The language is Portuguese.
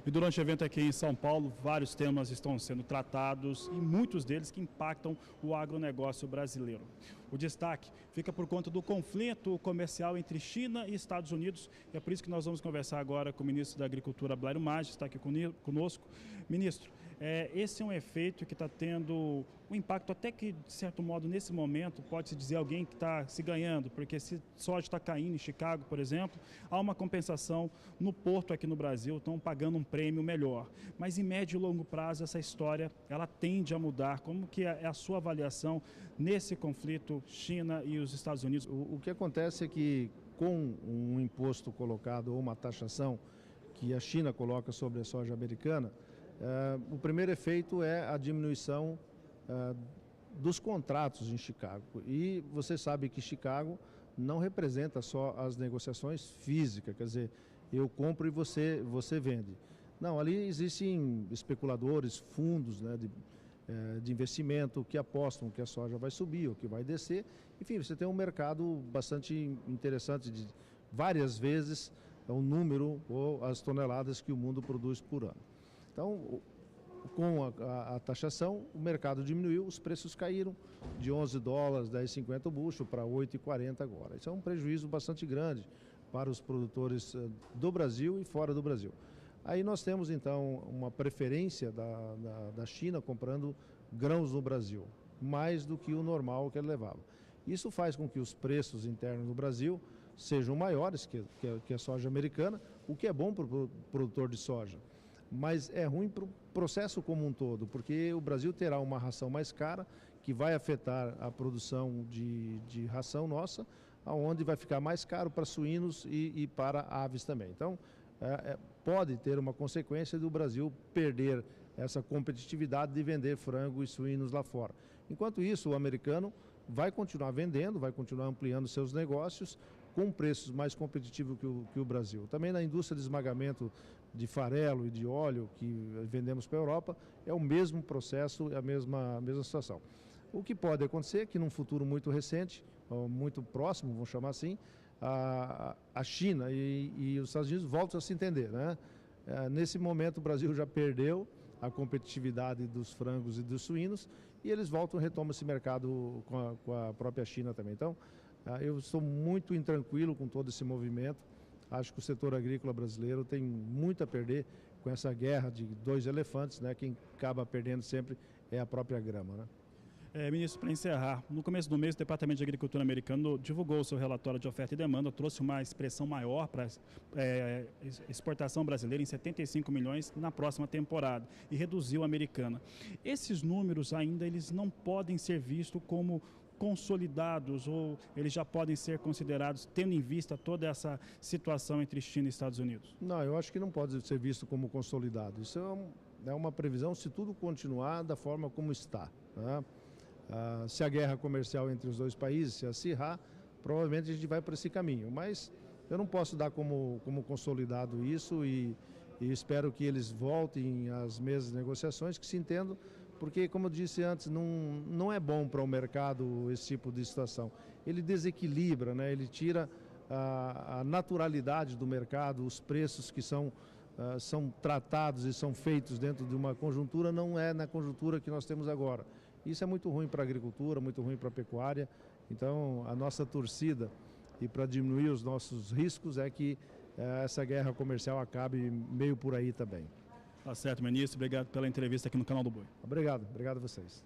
E durante o evento aqui em São Paulo, vários temas estão sendo tratados e muitos deles que impactam o agronegócio brasileiro. O destaque fica por conta do conflito comercial entre China e Estados Unidos, e é por isso que nós vamos conversar agora com o ministro da Agricultura, Blairo Maggi, está aqui conosco. Ministro, esse é um efeito que está tendo um impacto até que, de certo modo, nesse momento, pode-se dizer alguém que está se ganhando, porque se soja está caindo em Chicago, por exemplo, há uma compensação no porto aqui no Brasil, estão pagando um prêmio melhor. Mas em médio e longo prazo essa história ela tende a mudar. Como que é a sua avaliação nesse conflito China e os Estados Unidos? O que acontece é que com um imposto colocado ou uma taxação que a China coloca sobre a soja americana, o primeiro efeito é a diminuição dos contratos em Chicago. E você sabe que Chicago não representa só as negociações físicas, quer dizer, eu compro e você vende. Não, ali existem especuladores, fundos, né, de investimento que apostam que a soja vai subir ou que vai descer. Enfim, você tem um mercado bastante interessante de várias vezes o número ou as toneladas que o mundo produz por ano. Então, com a taxação, o mercado diminuiu, os preços caíram de 11 dólares, 10,50 o bushel para 8,40 agora. Isso é um prejuízo bastante grande para os produtores do Brasil e fora do Brasil. Aí nós temos então uma preferência da China comprando grãos no Brasil, mais do que o normal que ele levava. Isso faz com que os preços internos do Brasil sejam maiores que a soja americana, o que é bom para o produtor de soja. Mas é ruim para o processo como um todo, porque o Brasil terá uma ração mais cara, que vai afetar a produção de ração nossa, onde vai ficar mais caro para suínos e para aves também. Então, pode ter uma consequência do Brasil perder essa competitividade de vender frango e suínos lá fora. Enquanto isso, o americano vai continuar vendendo, vai continuar ampliando seus negócios com preços mais competitivos que o Brasil. Também na indústria de esmagamento de farelo e de óleo que vendemos para a Europa, é o mesmo processo, é a mesma situação. O que pode acontecer é que num futuro muito recente, muito próximo, vamos chamar assim, a China e os Estados Unidos voltam a se entender, né? Nesse momento o Brasil já perdeu a competitividade dos frangos e dos suínos e eles voltam e retomam esse mercado com a própria China também. Então, eu estou muito intranquilo com todo esse movimento. Acho que o setor agrícola brasileiro tem muito a perder com essa guerra de dois elefantes, né? Quem acaba perdendo sempre é a própria grama, né? Ministro, para encerrar, no começo do mês o Departamento de Agricultura americano divulgou o seu relatório de oferta e demanda, trouxe uma expressão maior para exportação brasileira em 75 milhões na próxima temporada e reduziu a americana. Esses números ainda eles não podem ser vistos como consolidados ou eles já podem ser considerados tendo em vista toda essa situação entre China e Estados Unidos? Não, eu acho que não pode ser visto como consolidado. Isso é uma previsão se tudo continuar da forma como está, né? Se a guerra comercial entre os dois países se acirrar, provavelmente a gente vai para esse caminho. Mas eu não posso dar como consolidado isso e espero que eles voltem às mesmas negociações, que se entendam, porque, como eu disse antes, não é bom para o mercado esse tipo de situação. Ele desequilibra, né? Ele tira a naturalidade do mercado, os preços que são tratados e são feitos dentro de uma conjuntura, não é na conjuntura que nós temos agora. Isso é muito ruim para a agricultura, muito ruim para a pecuária. Então, a nossa torcida, e para diminuir os nossos riscos, é que essa guerra comercial acabe meio por aí também. Tá certo, ministro. Obrigado pela entrevista aqui no Canal do Boi. Obrigado a vocês.